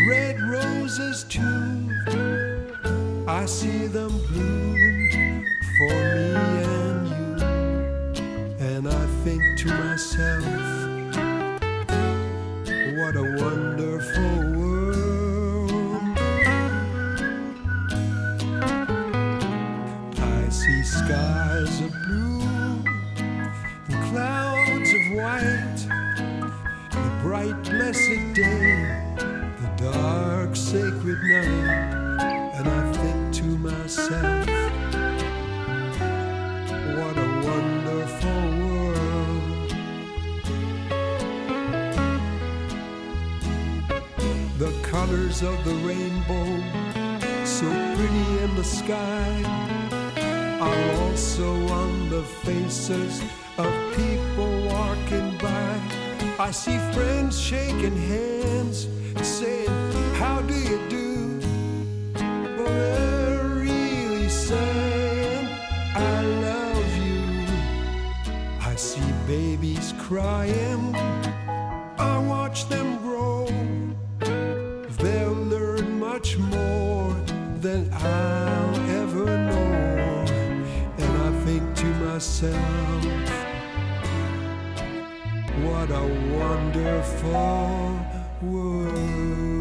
red roses too. I see them bloom for me and you, and I think to myself, what a wonderful world. I see skies of blue and clouds of white, the bright blessed day, the dark sacred night, and I think to myself, what a wonderful world. The colors of the rainbow, so pretty in the sky, are also on the faces of people walking by. I see friends shaking hands, saying, how do you do? But they're really saying, I love you. I see babies crying, I watch them grow. They'll learn much more than I'll ever know. And I think to myself, what a wonderful world.